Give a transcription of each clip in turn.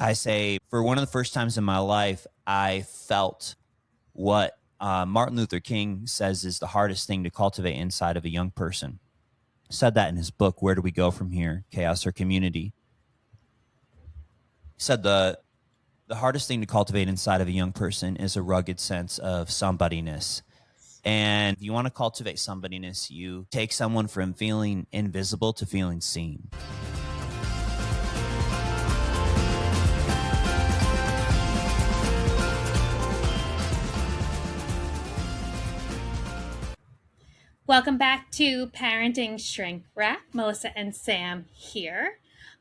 I say for one of the first times in my life, I felt what Martin Luther King says is the hardest thing to cultivate inside of a young person. Said that in his book, Where Do We Go From Here? Chaos or Community. He said the hardest thing to cultivate inside of a young person is a rugged sense of somebody-ness. And if you want to cultivate somebody-ness, you take someone from feeling invisible to feeling seen. Welcome back to Parenting Shrink Wrap. Melissa and Sam here.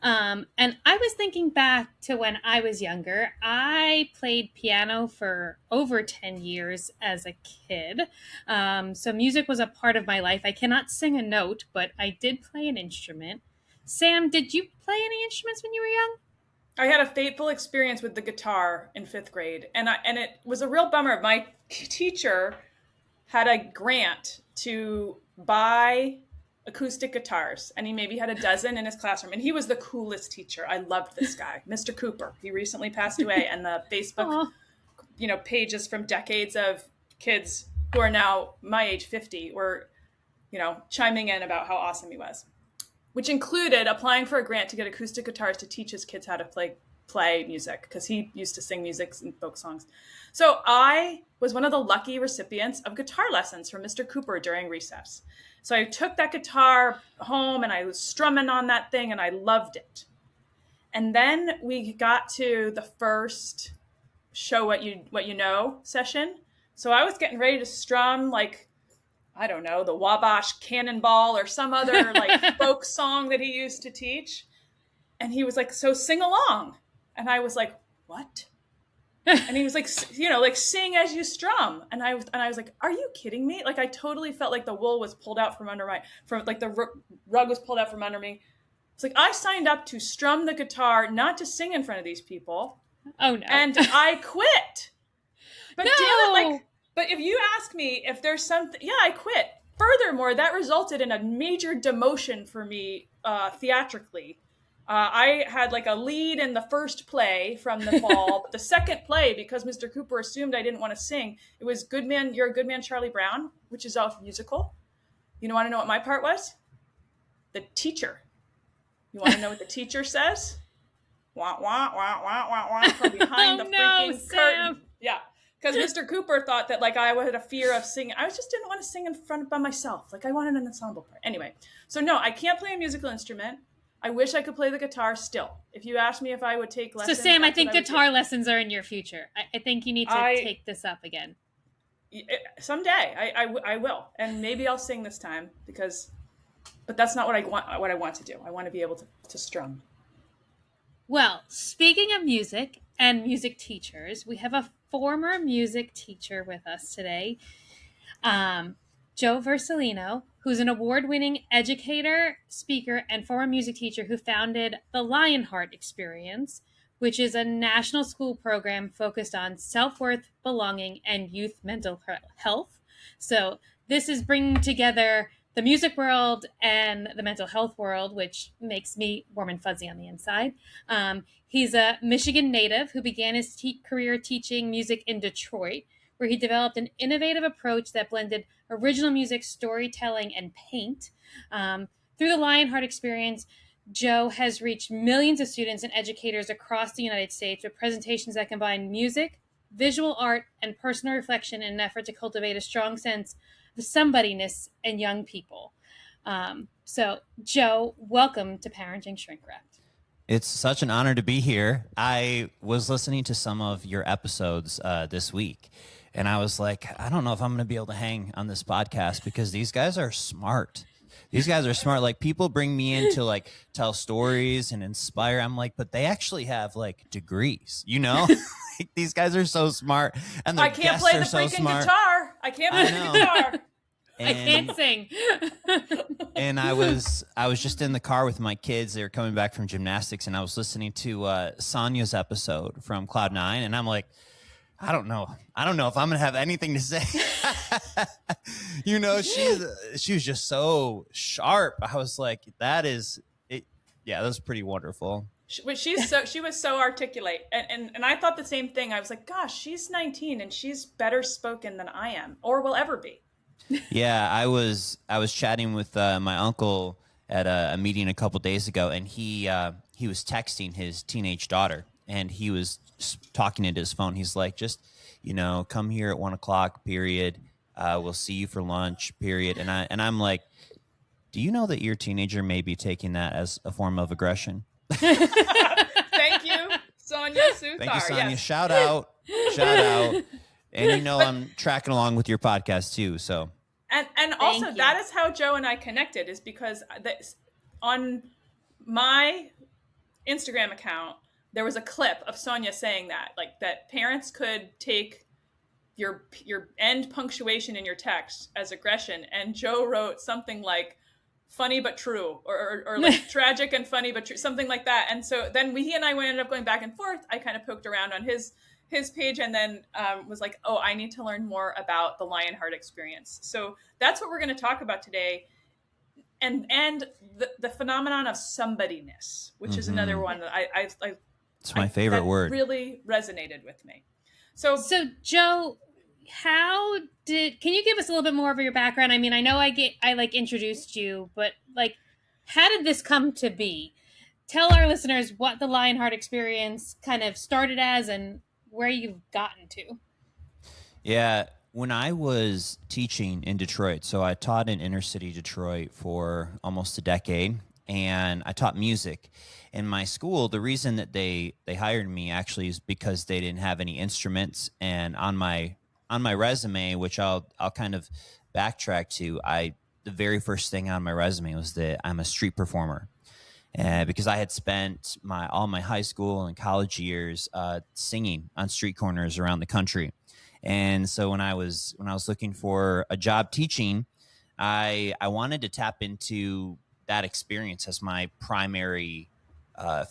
And I was thinking back to when I was younger. I played piano for over 10 years as a kid. So music was a part of my life. I cannot sing a note, but I did play an instrument. Sam, did you play any instruments when you were young? I had a fateful experience with the guitar in 5th grade, and it was a real bummer. My teacher had a grant to buy acoustic guitars, and he maybe had a dozen in his classroom, and he was the coolest teacher. I loved this guy, Mr. Cooper. He recently passed away, and the Facebook pages from decades of kids who are now my age, 50, were chiming in about how awesome he was, which included applying for a grant to get acoustic guitars to teach his kids how to play music, because he used to sing music and folk songs. So I was one of the lucky recipients of guitar lessons from Mr. Cooper during recess. So I took that guitar home and I was strumming on that thing and I loved it. And then we got to the first show what you know session. So I was getting ready to strum I don't know, the Wabash Cannonball or some other folk song that he used to teach. And he was like, so sing along. And I was like, what? And he was like, sing as you strum. And I was like, are you kidding me? I totally felt like the wool was pulled out from under the rug was pulled out from under me. It's like, I signed up to strum the guitar, not to sing in front of these people. Oh no. And I quit. But no! damn it, but if you ask me if there's something, I quit. Furthermore, that resulted in a major demotion for me theatrically. I had a lead in the first play from the fall. But the second play, because Mr. Cooper assumed I didn't want to sing, it was You're a Good Man, Charlie Brown, which is a musical. You want to know what my part was? The teacher. You want to know what the teacher says? Wah, wah, wah, wah, wah, wah, from behind the freaking curtain. Yeah. Because Mr. Cooper thought that I had a fear of singing. I just didn't want to sing in front by myself. I wanted an ensemble part. Anyway, so no, I can't play a musical instrument. I wish I could play the guitar still. If you asked me if I would take lessons. So Sam, I think guitar lessons are in your future. I think you need to take this up again. Someday I will. And maybe I'll sing this time but that's not what I want to do. I want to be able to strum. Well, speaking of music and music teachers, we have a former music teacher with us today, Joe Vercellino, who's an award-winning educator, speaker, and former music teacher who founded the Lionheart Experience, which is a national school program focused on self-worth, belonging, and youth mental health. So this is bringing together the music world and the mental health world, which makes me warm and fuzzy on the inside. He's a Michigan native who began his career teaching music in Detroit, where he developed an innovative approach that blended original music, storytelling, and paint. Through the Lionheart Experience, Joe has reached millions of students and educators across the United States with presentations that combine music, visual art, and personal reflection in an effort to cultivate a strong sense of somebody-ness in young people. So, Joe, welcome to Parenting Shrink Wrap. It's such an honor to be here. I was listening to some of your episodes this week, and I was like, I don't know if I'm going to be able to hang on this podcast because these guys are smart. These guys are smart. People bring me in to tell stories and inspire. I'm like, but they actually have degrees, These guys are so smart, and I can't play the freaking guitar. I can't play the guitar. I can't sing. And I was just in the car with my kids. They were coming back from gymnastics, and I was listening to Sonya's episode from Cloud9, and I'm like, I don't know if I'm gonna have anything to say. She was just so sharp. I was like, that is it. Yeah, that was pretty wonderful. She was so articulate, and I thought the same thing. I was like, gosh, she's 19 and she's better spoken than I am or will ever be. Yeah, I was chatting with my uncle at a meeting a couple days ago, and he was texting his teenage daughter, and he was talking into his phone. He's like, just come here at 1:00. Period. We'll see you for lunch. Period. And I'm like, do you know that your teenager may be taking that as a form of aggression? Thank you, Sonia Suthar. Thank you, Sonia. Yes. Shout out. And I'm tracking along with your podcast too. So. And also that is how Joe and I connected, is because on my Instagram account there was a clip of Sonia saying that, like, that parents could take your end punctuation in your text as aggression, and Joe wrote something like funny but true, or like tragic and funny but true, something like that. And so then he and I ended up going back and forth. I kind of poked around on his page, and then was like, oh, I need to learn more about the Lionheart Experience. So that's what we're going to talk about today, and the phenomenon of somebody-ness, which is another one that I it's my favorite word. Really resonated with me. So Joe, can you give us a little bit more of your background? I mean, I know I introduced you, but like, how did this come to be? Tell our listeners what the Lionheart Experience kind of started as and where you've gotten to. Yeah, when I was teaching in Detroit, so I taught in inner city Detroit for almost a decade, and I taught music. In my school, the reason that they hired me actually is because they didn't have any instruments, and on my resume, which I'll kind of backtrack to, the very first thing on my resume was that I'm a street performer. Because I had spent all my high school and college years singing on street corners around the country, and so when I was looking for a job teaching, I wanted to tap into that experience as my primary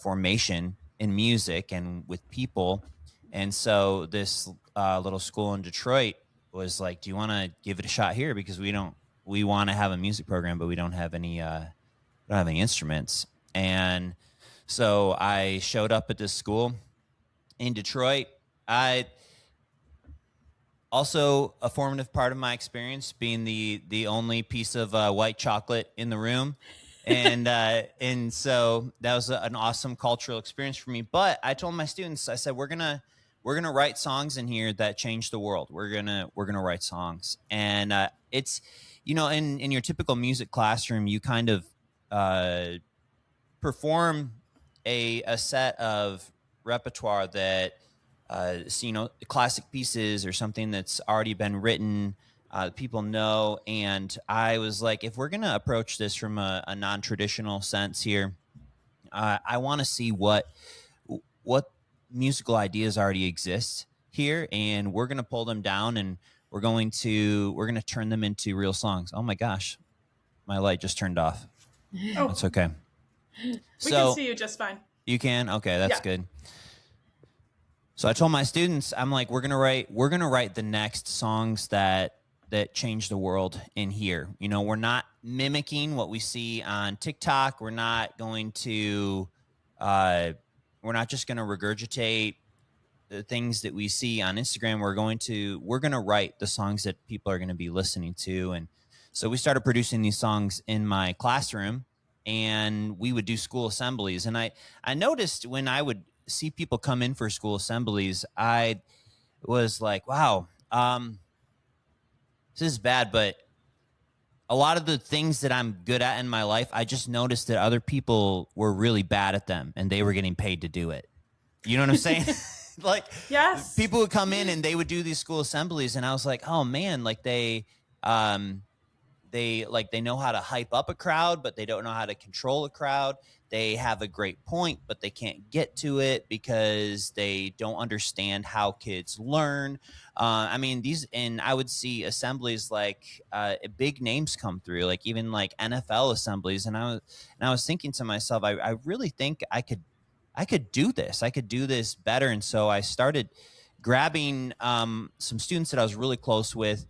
formation in music and with people. And so this little school in Detroit was like, "Do you want to give it a shot here? Because we want to have a music program, but we don't have any instruments." And so I showed up at this school in Detroit. Also, a formative part of my experience being the only piece of white chocolate in the room. And so that was an awesome cultural experience for me. But I told my students, I said, we're gonna write songs in here that change the world. We're gonna write songs. And it's, in your typical music classroom, you kind of perform a set of repertoire that classic pieces or something that's already been written, people know. And I was like, if we're gonna approach this from a non-traditional sense here, I want to see what musical ideas already exist here, and we're gonna pull them down, and we're gonna turn them into real songs. Oh my gosh, my light just turned off. Oh, it's okay. We can see you just fine. You can? Okay, that's good. So I told my students, I'm like, we're gonna write the next songs that change the world in here. We're not mimicking what we see on TikTok. We're not just gonna regurgitate the things that we see on Instagram. We're gonna write the songs that people are gonna be listening to. And so we started producing these songs in my classroom, and we would do school assemblies. And I noticed when I would see people come in for school assemblies, I was like, wow, this is bad, but a lot of the things that I'm good at in my life, I just noticed that other people were really bad at them, and they were getting paid to do it. You know what I'm saying? Like, yes, people would come in and they would do these school assemblies, and I was like, oh man, like they know how to hype up a crowd, but they don't know how to control a crowd. They have a great point, but they can't get to it because they don't understand how kids learn. And I would see assemblies like big names come through, like even like NFL assemblies. And I was thinking to myself, I really think I could do this. I could do this better. And so I started grabbing some students that I was really close with,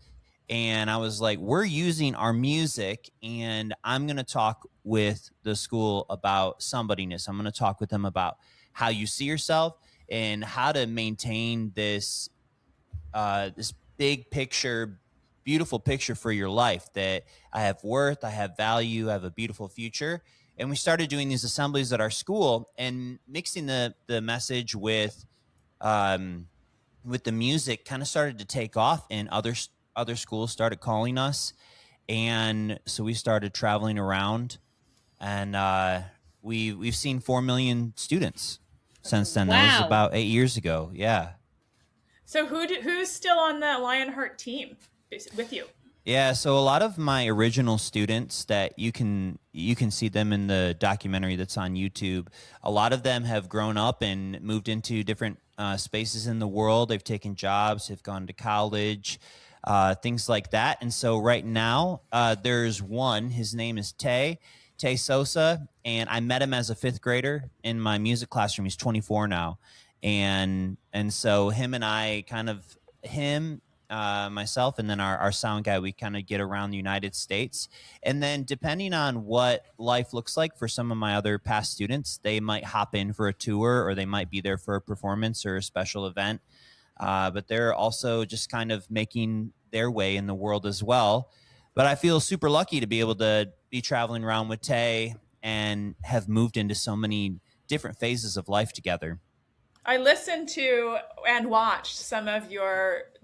And I was like, we're using our music, and I'm going to talk with the school about somebody-ness. I'm going to talk with them about how you see yourself and how to maintain this big picture, beautiful picture for your life, that I have worth, I have value, I have a beautiful future. And we started doing these assemblies at our school and mixing the message um, with the music kind of started to take off, and other schools started calling us. And so we started traveling around, and we've seen 4 million students since then. That was Wow. about 8 years ago. Yeah. So who's still on the Lionheart team with you? Yeah, so a lot of my original students that you can see them in the documentary that's on YouTube. A lot of them have grown up and moved into different spaces in the world. They've taken jobs, they've gone to college, things like that. And so right now, there's one. His name is Tay Sosa, and I met him as a fifth grader in my music classroom. He's 24 now, and so him and I kind of him myself, and then our sound guy, we kind of get around the United States. And then depending on what life looks like for some of my other past students, they might hop in for a tour, or they might be there for a performance or a special event. But they're also just kind of making their way in the world as well. But I feel super lucky to be able to be traveling around with Tay and have moved into so many different phases of life together. I listened to and watched some of the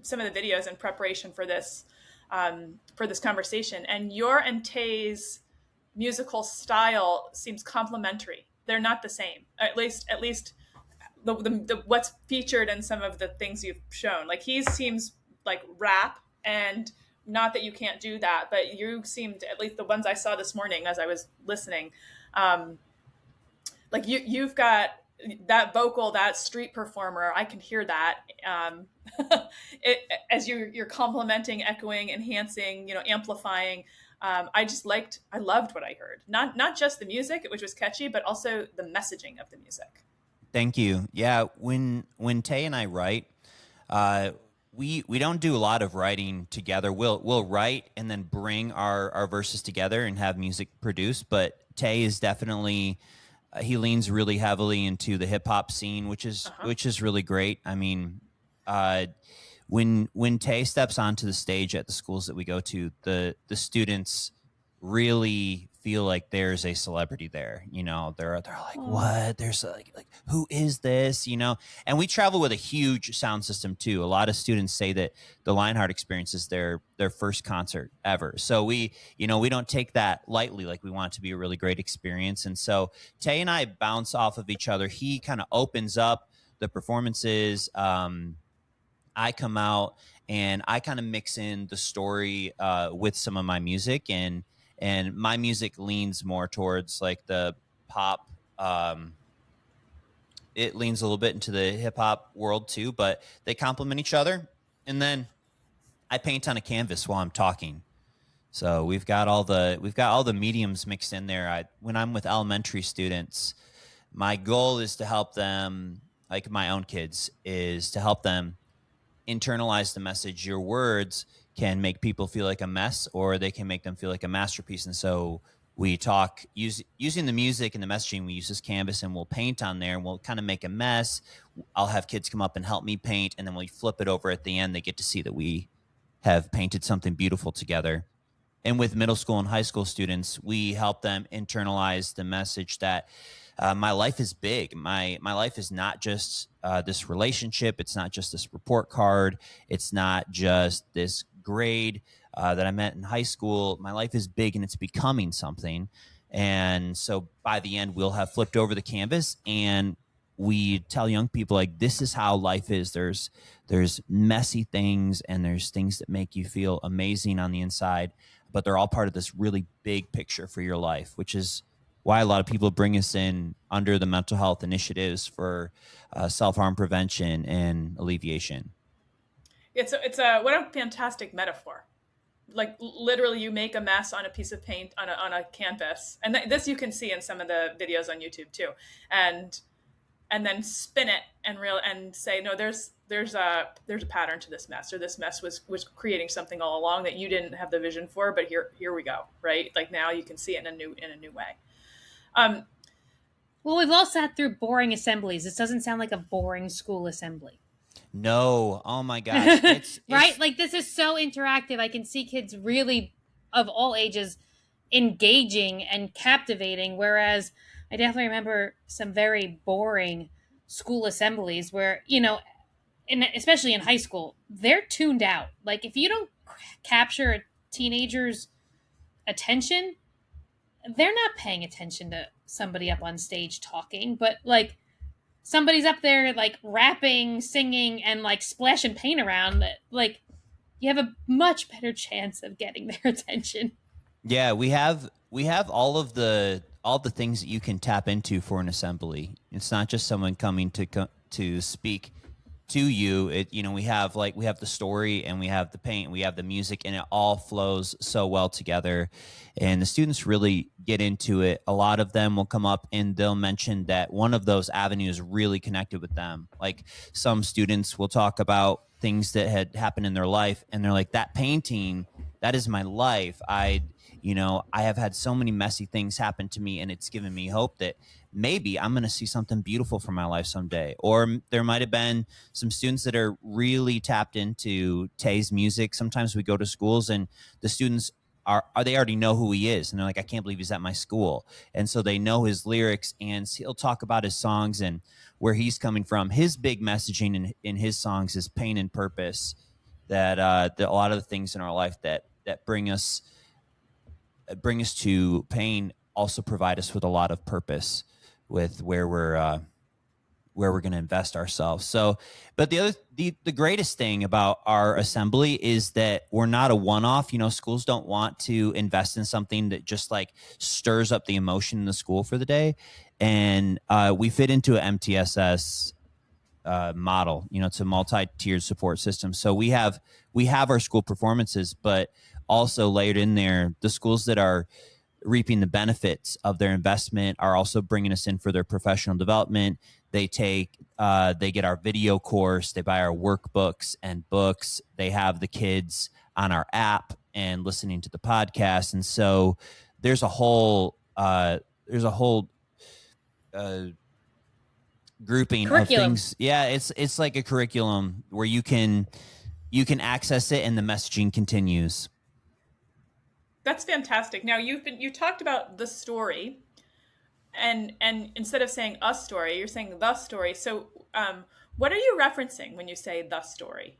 videos in preparation for this conversation, and your and Tay's musical style seems complementary. They're not the same, at least the what's featured in some of the things you've shown. Like, he seems like rap, and not that you can't do that, but you seemed, at least the ones I saw this morning as I was listening, um, like you've got that vocal, that street performer. I can hear that. It, as you're complimenting, echoing, enhancing, amplifying. I loved what I heard. Not just the music, which was catchy, but also the messaging of the music. Thank you. Yeah, when Tay and I write, uh, we don't do a lot of writing together. We'll write and then bring our verses together and have music produced. But Tay is definitely he leans really heavily into the hip hop scene, which is Uh-huh. which is really great. I mean, uh, when Tay steps onto the stage at the schools that we go to, the students really feel like there's a celebrity there. They're like, what? There's like who is this? And we travel with a huge sound system too. A lot of students say that the Lionheart Experience is their first concert ever. So we don't take that lightly. Like, we want it to be a really great experience. And so Tay and I bounce off of each other. He kind of opens up the performances. I come out and I kind of mix in the story with some of my music, and my music leans more towards like the pop. It leans a little bit into the hip hop world too, but they complement each other. And then I paint on a canvas while I'm talking. So we've got all the mediums mixed in there. When I'm with elementary students, my goal is to help them, like my own kids, is to help them internalize the message. Your words can make people feel like a mess, or they can make them feel like a masterpiece. And so we talk using the music and the messaging. We use this canvas and we'll paint on there, and we'll kind of make a mess. I'll have kids come up and help me paint, and then we flip it over at the end. They get to see that we have painted something beautiful together. And with middle school and high school students, we help them internalize the message that my life is big. My life is not just this relationship. It's not just this report card. It's not just this grade that I met in high school. My life is big, and it's becoming something. And so by the end, we'll have flipped over the canvas, and we tell young people, like, this is how life is. There's messy things, and there's things that make you feel amazing on the inside, but they're all part of this really big picture for your life, which is why a lot of people bring us in under the mental health initiatives for self-harm prevention and alleviation. It's a what a fantastic metaphor. Like, literally, you make a mess on a piece of paint on a canvas, and this you can see in some of the videos on YouTube too. And and then spin it and say, no, there's a pattern to this mess, or this mess was creating something all along that you didn't have the vision for, but here we go, right? Like now you can see it in a new way. Well, we've all sat through boring assemblies. This doesn't sound like a boring school assembly. No. Oh my gosh. Right? Like this is so interactive. I can see kids really of all ages engaging and captivating, whereas I definitely remember some very boring school assemblies where, especially in high school, they're tuned out. Like if you don't capture a teenager's attention, they're not paying attention to somebody up on stage talking, but like somebody's up there like rapping, singing, and like splashing paint around, like you have a much better chance of getting their attention. Yeah, we have all the things that you can tap into for an assembly. It's not just someone coming to speak to you. We have the story, and we have the paint, we have the music, and it all flows so well together. And the students really get into it. A lot of them will come up and they'll mention that one of those avenues really connected with them. Like some students will talk about things that had happened in their life, and they're like, that painting, that is my life. I have had so many messy things happen to me, and it's given me hope that maybe I'm going to see something beautiful from my life someday. Or there might have been some students that are really tapped into Tay's music. Sometimes we go to schools and the students they already know who he is. And they're like, I can't believe he's at my school. And so they know his lyrics, and he'll talk about his songs and where he's coming from. His big messaging in his songs is pain and purpose, that a lot of the things in our life that bring us to pain also provide us with a lot of purpose with where we're going to invest ourselves. So, but the greatest thing about our assembly is that we're not a one-off. Schools don't want to invest in something that just like stirs up the emotion in the school for the day. And we fit into an MTSS model. It's a multi-tiered support system. So we have our school performances, but also layered in there, the schools that are reaping the benefits of their investment are also bringing us in for their professional development. They get our video course, they buy our workbooks and books, they have the kids on our app and listening to the podcast. And so there's a whole grouping curriculum of things. Yeah, it's like a curriculum where you can access it and the messaging continues. That's fantastic. Now you talked about the story, and instead of saying a story, you're saying the story. So, what are you referencing when you say the story?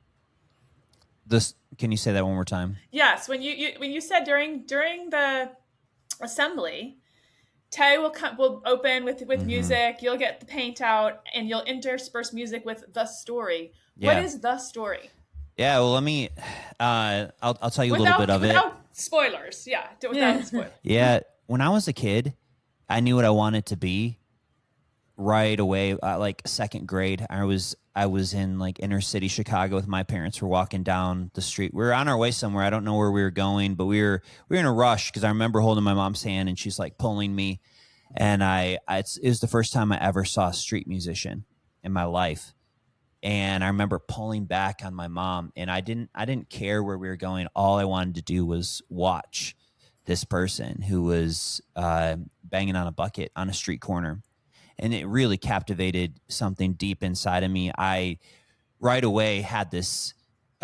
Can you say that one more time? Yes, when you said during the assembly, Tay will open with mm-hmm. music. You'll get the paint out, and you'll intersperse music with the story. Yeah. What is the story? Yeah, well, let me. I'll tell you a little bit of it. Without spoilers, yeah. Without spoilers. Yeah, when I was a kid, I knew what I wanted to be right away. Like second grade, I was in like inner city Chicago with my parents. We're walking down the street. We were on our way somewhere. I don't know where we were going, but we were in a rush because I remember holding my mom's hand and she's like pulling me, and it was the first time I ever saw a street musician in my life. And I remember pulling back on my mom, and I didn't care where we were going. All I wanted to do was watch this person who was banging on a bucket on a street corner. And it really captivated something deep inside of me. I right away had this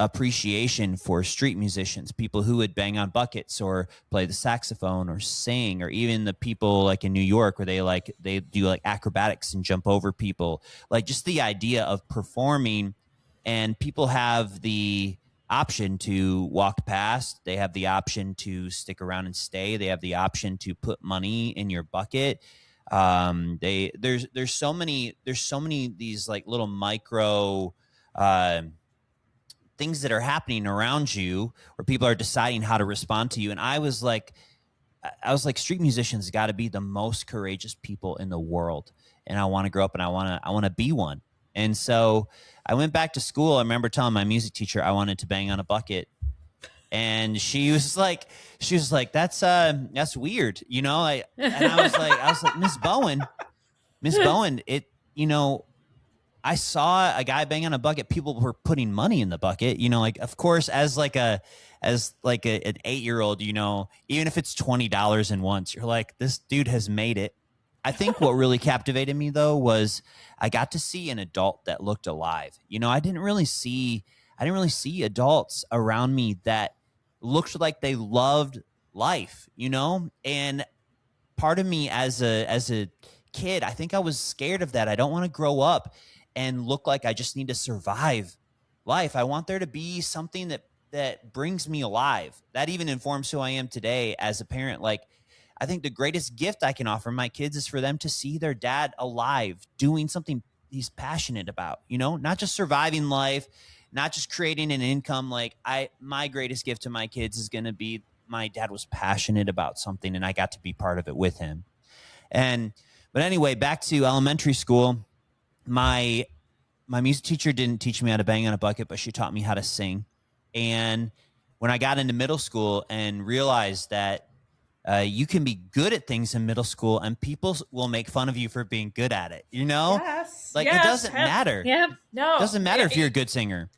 appreciation for street musicians, people who would bang on buckets or play the saxophone or sing, or even the people like in New York where they do like acrobatics and jump over people. Like just the idea of performing, and people have the option to walk past. They have the option to stick around and stay. They have the option to put money in your bucket. There's so many these like little micro things that are happening around you where people are deciding how to respond to you. And I was like, street musicians got to be the most courageous people in the world. And I want to grow up and I want to be one. And so I went back to school. I remember telling my music teacher I wanted to bang on a bucket. And she was like, that's weird. And I was like, Miss Bowen, I saw a guy bang on a bucket. People were putting money in the bucket, like, of course, as an 8-year-old, even if it's $20 in once, you're like, this dude has made it. I think what really captivated me though was I got to see an adult that looked alive. I didn't really see adults around me that looked like they loved life, and part of me as a kid, I think I was scared of that. I don't want to grow up and look like I just need to survive life. I want there to be something that brings me alive. That even informs who I am today as a parent. Like, I think the greatest gift I can offer my kids is for them to see their dad alive, doing something he's passionate about, not just surviving life, not just creating an income. Like, my greatest gift to my kids is going to be my dad was passionate about something and I got to be part of it with him. But anyway, back to elementary school. My music teacher didn't teach me how to bang on a bucket, but she taught me how to sing. And when I got into middle school and realized that you can be good at things in middle school and people will make fun of you for being good at it, Yes. Like, it doesn't matter. Yep. No. It doesn't matter if you're a good singer.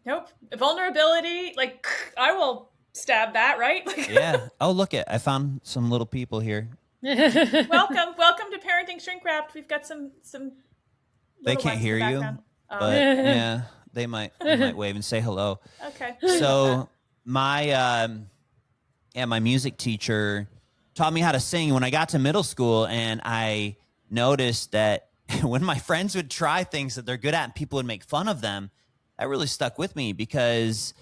Nope. Vulnerability, like, I will stab that, right? Yeah. Oh, look I found some little people here. Welcome to Parenting Shrink Wrapped. We've got some They can't hear you, but yeah, they might wave and say hello. Okay. So my music teacher taught me how to sing when I got to middle school, and I noticed that when my friends would try things that they're good at and people would make fun of them, that really stuck with me because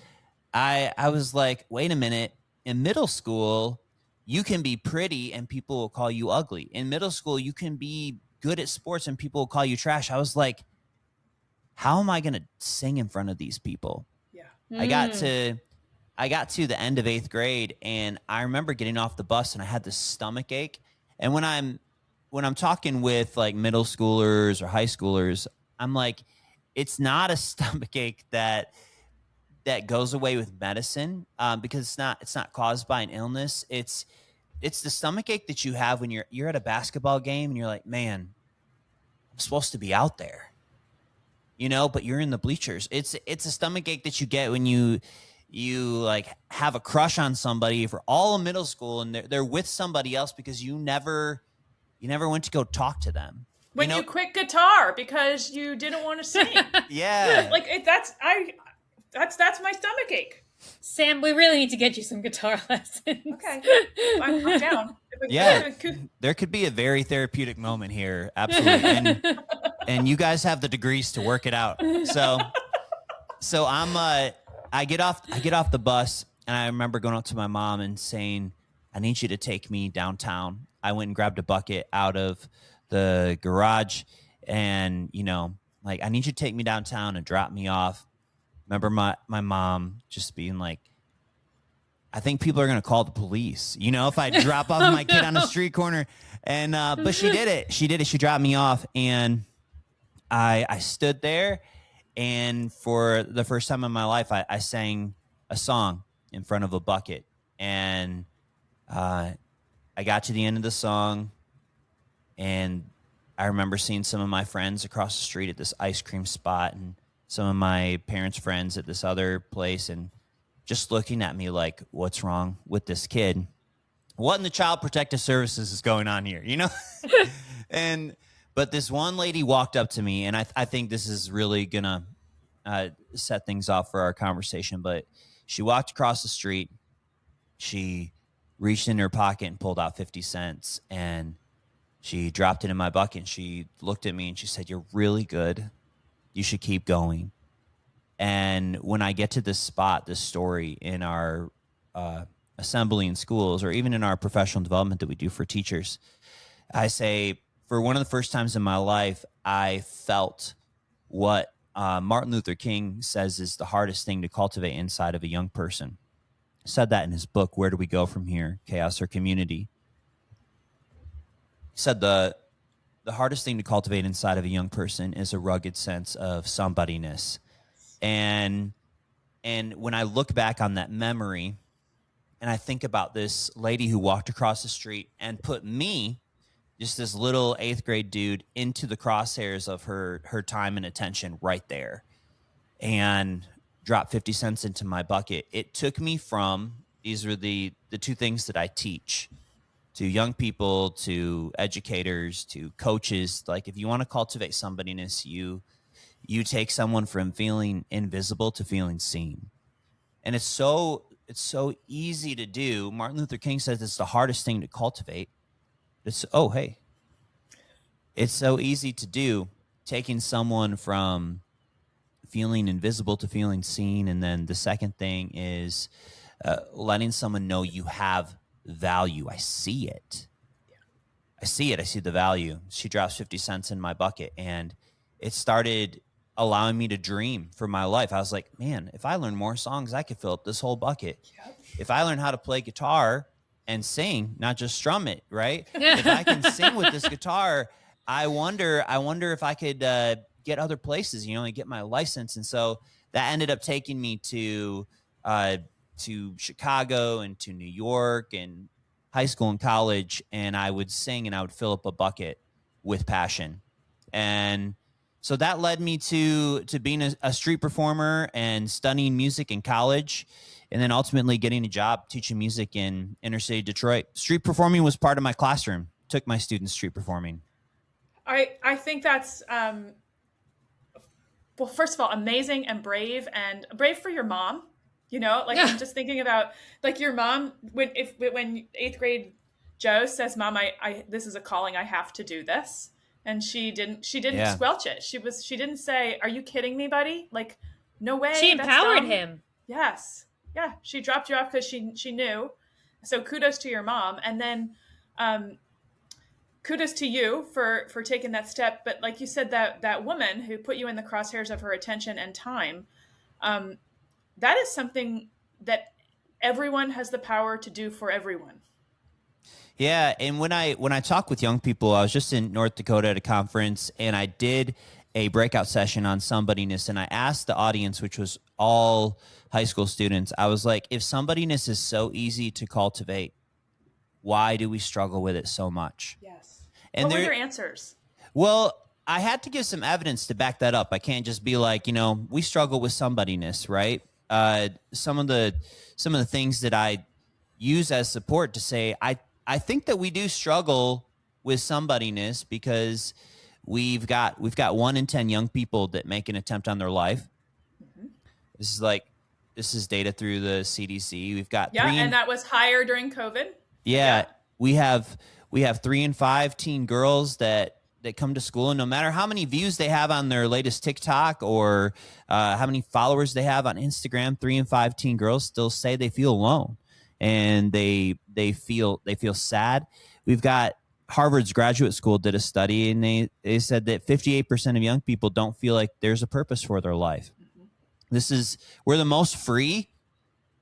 I was like, wait a minute, in middle school, you can be pretty and people will call you ugly. In middle school, you can be good at sports and people will call you trash. I was like, how am I going to sing in front of these people? Yeah. I got to the end of 8th grade and I remember getting off the bus and I had this stomach ache. And when I'm talking with like middle schoolers or high schoolers, I'm like, it's not a stomach ache that goes away with medicine, because it's not caused by an illness. It's the stomach ache that you have when you're at a basketball game and you're like, man, I'm supposed to be out there, but you're in the bleachers. It's a stomach ache that you get when you like have a crush on somebody for all of middle school and they're with somebody else because you never went to go talk to them. When you quit guitar because you didn't want to sing. Yeah. Like that's my stomach ache. Sam, we really need to get you some guitar lessons. Okay. I'm down. Yeah. There could be a very therapeutic moment here. Absolutely. And you guys have the degrees to work it out. So I get off the bus and I remember going up to my mom and saying, I need you to take me downtown. I went and grabbed a bucket out of the garage and, I need you to take me downtown and drop me off. Remember my mom just being like, I think people are going to call the police, if I drop off my kid on a street corner. And, but she did it. She dropped me off and I stood there. And for the first time in my life, I sang a song in front of a bucket. And I got to the end of the song. And I remember seeing some of my friends across the street at this ice cream spot and some of my parents' friends at this other place and just looking at me like, what's wrong with this kid? What in the Child Protective Services is going on here, But this one lady walked up to me, and I think this is really going to set things off for our conversation, but she walked across the street. She reached in her pocket and pulled out 50 cents, and she dropped it in my bucket. And she looked at me, and she said, "You're really good. You should keep going." And when I get to this spot, this story in our assembly in schools or even in our professional development that we do for teachers, I say, for one of the first times in my life, I felt what Martin Luther King says is the hardest thing to cultivate inside of a young person. He said that in his book, Where Do We Go From Here? Chaos or Community. He said the hardest thing to cultivate inside of a young person is a rugged sense of somebody-ness. And when I look back on that memory and I think about this lady who walked across the street and put me, just this little 8th grade dude into the crosshairs of her time and attention right there, and dropped 50 cents into my bucket. It took me from, these are the two things that I teach to young people, to educators, to coaches. Like, if you want to cultivate somebody-ness, you take someone from feeling invisible to feeling seen. And it's so easy to do. Martin Luther King says it's the hardest thing to cultivate. It's so easy to do, taking someone from feeling invisible to feeling seen. And then the second thing is letting someone know you have value. I see it. I see the value. She drops 50 cents in my bucket, and it started allowing me to dream for my life. I was like, man, if I learn more songs, I could fill up this whole bucket. Yep. If I learn how to play guitar and sing, not just strum it, right? If I can sing with this guitar, I wonder if I could get other places, and get my license. And so that ended up taking me to Chicago and to New York and high school and college. And I would sing and I would fill up a bucket with passion. And so that led me to being a street performer and studying music in college, and then ultimately getting a job teaching music in inner city Detroit. Street performing was part of my classroom. Took my students street performing. I think that's well, first of all, amazing and brave for your mom. I'm just thinking about like your mom when 8th grade Joe says, "Mom, I this is a calling. I have to do this." And she didn't squelch it. She didn't say, "Are you kidding me, buddy? Like, no way." She empowered him. Yes. Yeah. She dropped you off because she knew. So kudos to your mom. And then kudos to you for taking that step. But like you said, that woman who put you in the crosshairs of her attention and time, that is something that everyone has the power to do for everyone. Yeah, and when I talk with young people, I was just in North Dakota at a conference, and I did a breakout session on somebody-ness, and I asked the audience, which was all high school students, I was like, if somebody-ness is so easy to cultivate, why do we struggle with it so much? Yes. And what were your answers? Well, I had to give some evidence to back that up. I can't just be like, we struggle with somebody-ness, right? Some of the things that I use as support to say, I think that we do struggle with somebody-ness because we've got 1 in 10 young people that make an attempt on their life. Mm-hmm. This is data through the CDC. We've got and that was higher during COVID. Yeah. We have 3 in 5 teen girls that come to school, and no matter how many views they have on their latest TikTok or how many followers they have on Instagram, 3 in 5 teen girls still say they feel alone. And they feel sad. We've got Harvard's graduate school did a study, and they said that 58% of young people don't feel like there's a purpose for their life. Mm-hmm. We're the most free,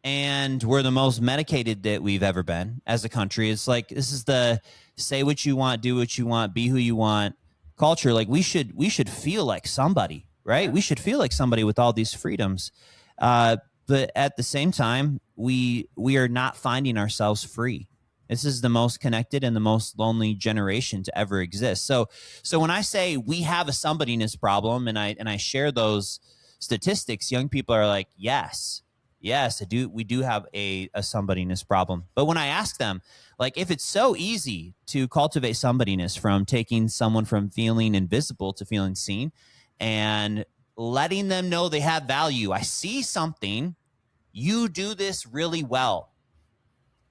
and we're the most medicated that we've ever been as a country. It's like, this is the say what you want, do what you want, be who you want culture. Like, we should feel like somebody, right? Yeah. We should feel like somebody with all these freedoms. But at the same time, we are not finding ourselves free. This is the most connected and the most lonely generation to ever exist. So when I say we have a somebody-ness problem, and I share those statistics, young people are like, yes, I do. We do have a somebody-ness problem. But when I ask them, like, if it's so easy to cultivate somebody-ness from taking someone from feeling invisible to feeling seen, and letting them know they have value, I see something. You do this really well,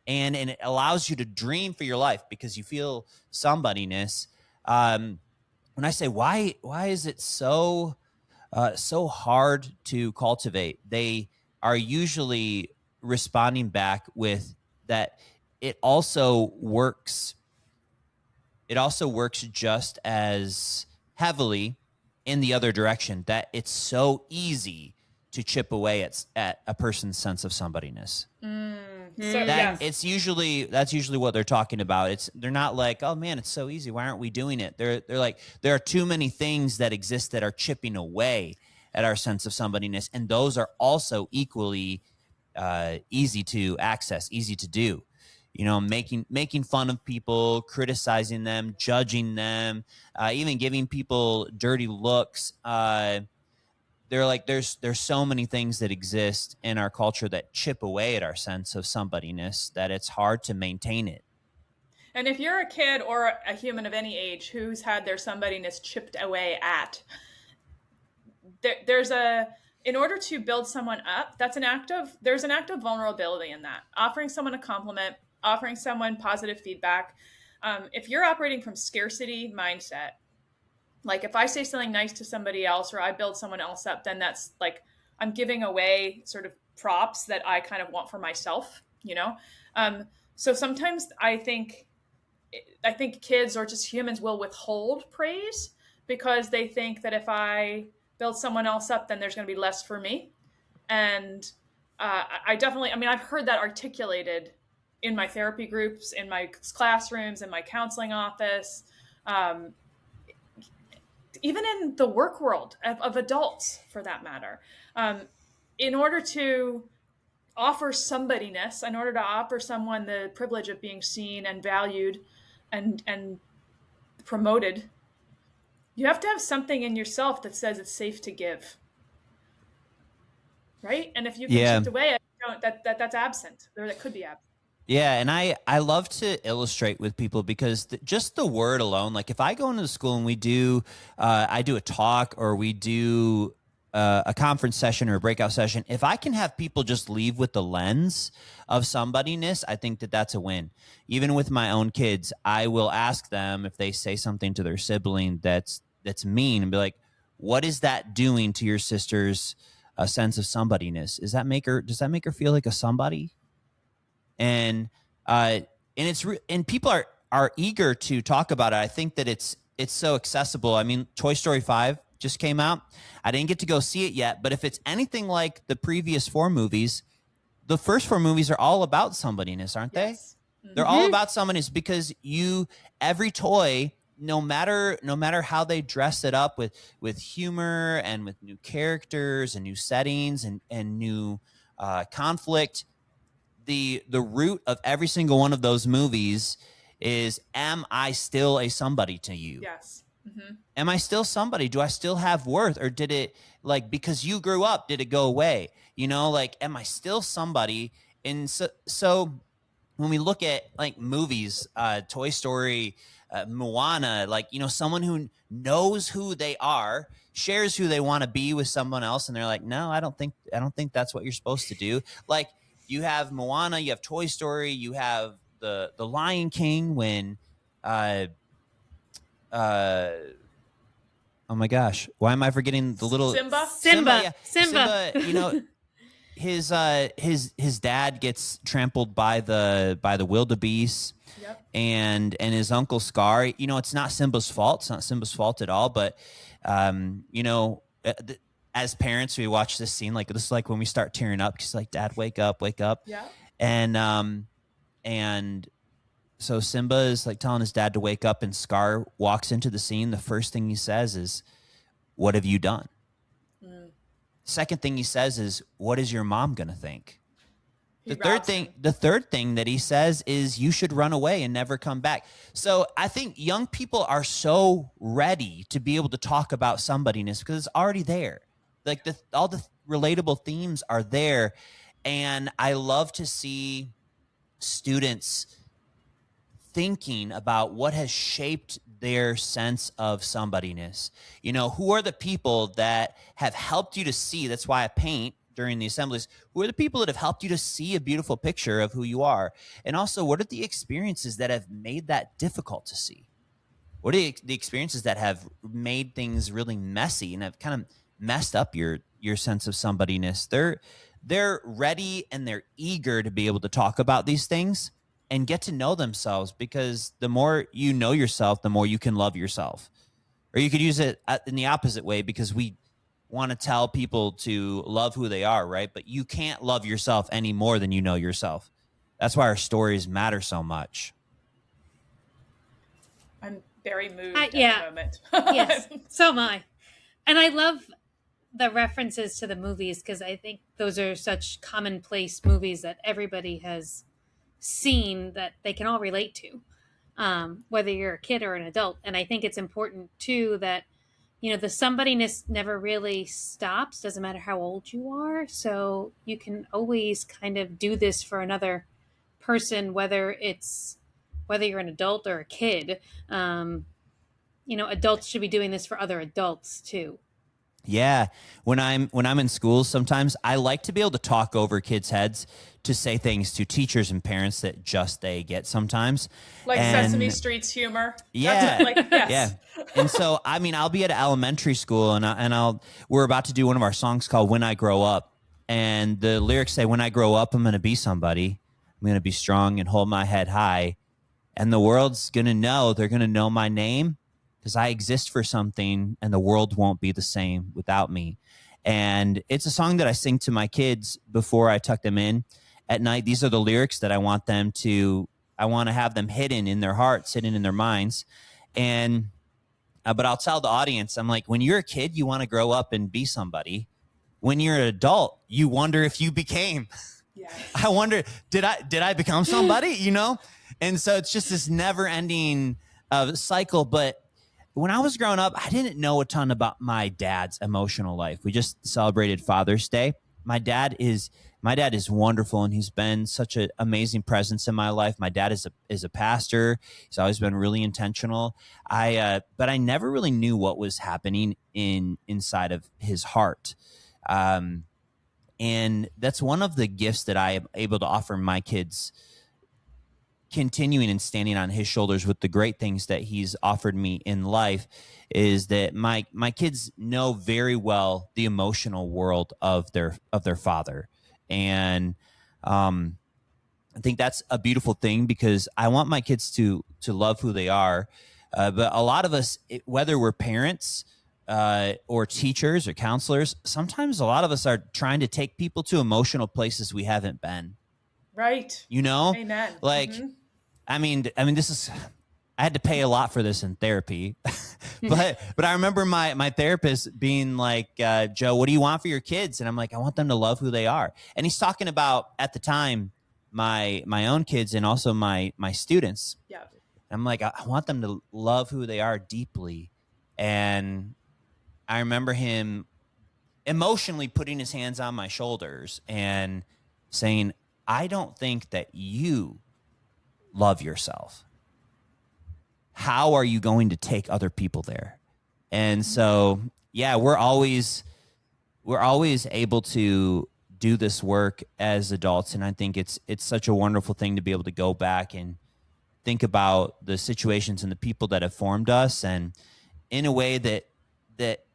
and it allows you to dream for your life because you feel somebody-ness. When I say why is it so hard to cultivate, they are usually responding back with that. It also works just as heavily in the other direction, that it's so easy to chip away at a person's sense of somebody-ness. That's usually what they're talking about. They're not like, oh man, it's so easy, why aren't we doing it? They're like, there are too many things that exist that are chipping away at our sense of somebody-ness, and those are also equally easy to access, easy to do. making fun of people, criticizing them, judging them, even giving people dirty looks. They're like, there's so many things that exist in our culture that chip away at our sense of somebody-ness that it's hard to maintain it. And if you're a kid or a human of any age who's had their somebody-ness chipped away at, in order to build someone up, there's an act of vulnerability in that. Offering someone a compliment, offering someone positive feedback. If you're operating from scarcity mindset, like if I say something nice to somebody else or I build someone else up, then that's like I'm giving away sort of props that I kind of want for myself, So sometimes I think kids or just humans will withhold praise because they think that if I build someone else up, then there's going to be less for me. And I've heard that articulated in my therapy groups, in my classrooms, in my counseling office, even in the work world of adults, for that matter. In order to offer somebody-ness, in order to offer someone the privilege of being seen and valued and promoted, you have to have something in yourself that says it's safe to give. Right? And if you get chipped away, that's absent, or that could be absent. Yeah, and I love to illustrate with people because just the word alone, like if I go into the school and I do a talk or we do a conference session or a breakout session, if I can have people just leave with the lens of somebody-ness, I think that that's a win. Even with my own kids, I will ask them if they say something to their sibling that's mean and be like, what is that doing to your sister's sense of somebody-ness? Does that make her feel like a somebody? And and people are eager to talk about it. I think that it's so accessible. I mean, Toy Story 5 just came out. I didn't get to go see it yet, but if it's anything like the previous 4 movies, the first 4 movies are all about somebody-ness, aren't they? Yes. Mm-hmm. They're all about somebody-ness because every toy, no matter how they dress it up with humor and with new characters and new settings and new conflict, the root of every single one of those movies is, am I still a somebody to you? Yes. Mm-hmm. Am I still somebody? Do I still have worth? Or did it, like, because you grew up, did it go away? Like, am I still somebody? And so when we look at like movies, Toy Story, Moana, like, someone who knows who they are, shares who they want to be with someone else, and they're like, no, I don't think that's what you're supposed to do. Like, you have Moana, you have Toy Story, you have the Lion King when oh my gosh, why am I forgetting the little Simba. His dad gets trampled by the wildebeest. Yep. And his uncle Scar, it's not Simba's fault. It's not Simba's fault at all. But, as parents, we watch this scene, like this is like when we start tearing up. She's like, Dad, wake up. Yeah. And so Simba is like telling his dad to wake up, and Scar walks into the scene. The first thing he says is, what have you done? Second thing he says is, what is your mom going to think? The third thing that he says is, you should run away and never come back. So I think young people are so ready to be able to talk about somebody-ness because it's already there. Like all the relatable themes are there. And I love to see students thinking about what has shaped their sense of somebody-ness. Who are the people that have helped you to see? That's why I paint during the assemblies. Who are the people that have helped you to see a beautiful picture of who you are? And also, what are the experiences that have made that difficult to see? What are the experiences that have made things really messy and have kind of messed up your sense of somebody-ness? They're ready and they're eager to be able to talk about these things and get to know themselves, because the more you know yourself, the more you can love yourself. Or you could use it in the opposite way, because we want to tell people to love who they are, right? But you can't love yourself any more than you know yourself. That's why our stories matter so much. I'm very moved at the moment. Yes, so am I. And I love the references to the movies, because I think those are such commonplace movies that everybody has scene that they can all relate to, whether you're a kid or an adult. And I think it's important too that, the somebody-ness never really stops, doesn't matter how old you are. So you can always kind of do this for another person, whether you're an adult or a kid. Adults should be doing this for other adults too. Yeah, when I'm in school, sometimes I like to be able to talk over kids' heads to say things to teachers and parents that just they get sometimes. Like And Sesame Street's humor. Yeah, Yes. yeah. And so, I mean, I'll be at elementary school, and we're about to do one of our songs called "When I Grow Up," and the lyrics say, "When I grow up, I'm going to be somebody. I'm going to be strong and hold my head high, and the world's going to know. They're going to know my name." Because I exist for something, and the world won't be the same without me. And it's a song that I sing to my kids before I tuck them in at night. These are the lyrics that I want to have them hidden in their hearts, hidden in their minds. And, but I'll tell the audience, I'm like, when you're a kid, you want to grow up and be somebody. When you're an adult, you wonder if you became. Yes. I wonder, did I become somebody, And so it's just this never ending cycle. But when I was growing up, I didn't know a ton about my dad's emotional life. We just celebrated Father's Day. My dad is wonderful, and he's been such an amazing presence in my life. My dad is a pastor. He's always been really intentional. But I never really knew what was happening inside of his heart. And that's one of the gifts that I am able to offer my kids, continuing and standing on his shoulders with the great things that he's offered me in life, is that my kids know very well the emotional world of their father. And I think that's a beautiful thing, because I want my kids to love who they are. But a lot of us, whether we're parents or teachers or counselors, sometimes a lot of us are trying to take people to emotional places we haven't been. Right. Amen. Like, mm-hmm. I mean, I had to pay a lot for this in therapy, but I remember my therapist being like, Joe, what do you want for your kids? And I'm like, I want them to love who they are. And he's talking about, at the time, my own kids and also my students. Yeah. I'm like, I want them to love who they are deeply. And I remember him emotionally putting his hands on my shoulders and saying, I don't think that you love yourself. How are you going to take other people there? And so, yeah, we're always able to do this work as adults. And I think it's such a wonderful thing to be able to go back and think about the situations and the people that have formed us, and in a way that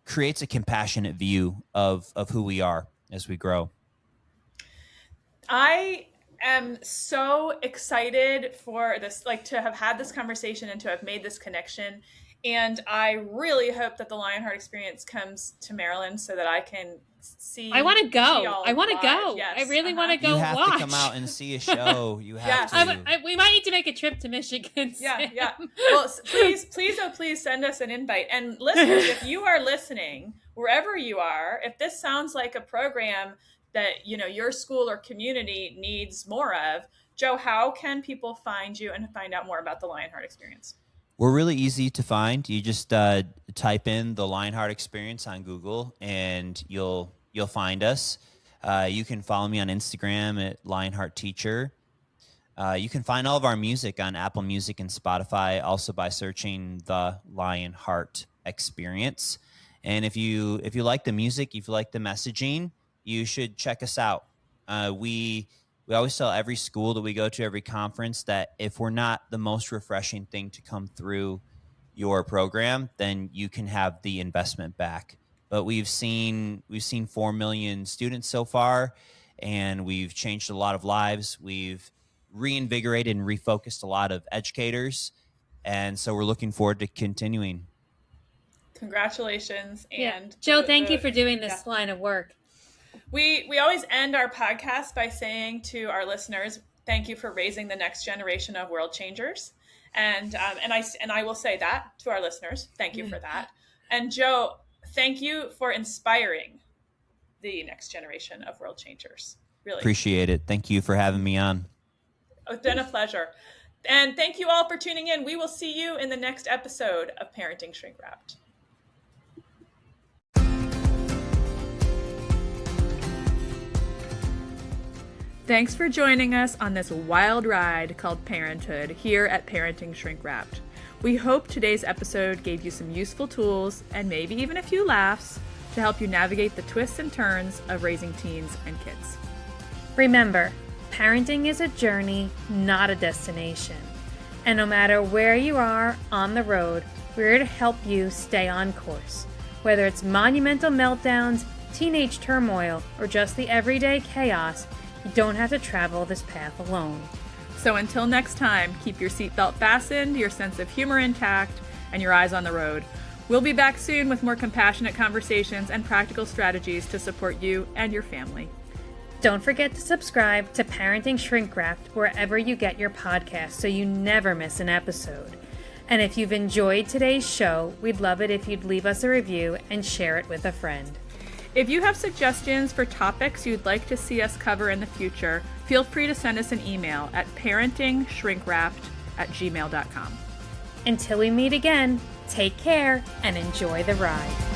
creates a compassionate view of who we are as we grow. I am so excited for this, like, to have had this conversation and to have made this connection. And I really hope that the Lionheart Experience comes to Maryland so that I can see. I want to go. I want to go. Yes. I really want to go. You have watch. to come out and see a show. You have to. We might need to make a trip to Michigan. Yeah, yeah. Well, please send us an invite. And listeners, if you are listening, wherever you are, if this sounds like a program that your school or community needs more of, Joe, how can people find you and find out more about the Lionheart Experience? We're really easy to find. You just type in the Lionheart Experience on Google, and you'll find us. You can follow me on Instagram at Lionheart Teacher. You can find all of our music on Apple Music and Spotify, also by searching the Lionheart Experience. And if you like the music, if you like the messaging, you should check us out. We always tell every school that we go to, every conference, that if we're not the most refreshing thing to come through your program, then you can have the investment back. But we've seen 4 million students so far, and we've changed a lot of lives. We've reinvigorated and refocused a lot of educators, and so we're looking forward to continuing. Congratulations. And Joe, thank you for doing this line of work. We always end our podcast by saying to our listeners, thank you for raising the next generation of world changers. And I will say that to our listeners. Thank you for that. And Joe, thank you for inspiring the next generation of world changers. Really appreciate it. Thank you for having me on. It's been a pleasure. And thank you all for tuning in. We will see you in the next episode of Parenting Shrink Wrapped. Thanks for joining us on this wild ride called parenthood here at Parenting Shrink Wrapped. We hope today's episode gave you some useful tools and maybe even a few laughs to help you navigate the twists and turns of raising teens and kids. Remember, parenting is a journey, not a destination. And no matter where you are on the road, we're here to help you stay on course. Whether it's monumental meltdowns, teenage turmoil, or just the everyday chaos, you don't have to travel this path alone. So until next time, keep your seatbelt fastened, your sense of humor intact, and your eyes on the road. We'll be back soon with more compassionate conversations and practical strategies to support you and your family. Don't forget to subscribe to Parenting Shrink Wrapped wherever you get your podcasts so you never miss an episode. And if you've enjoyed today's show, we'd love it if you'd leave us a review and share it with a friend. If you have suggestions for topics you'd like to see us cover in the future, feel free to send us an email at parentingshrinkwrapped@gmail.com. Until we meet again, take care and enjoy the ride.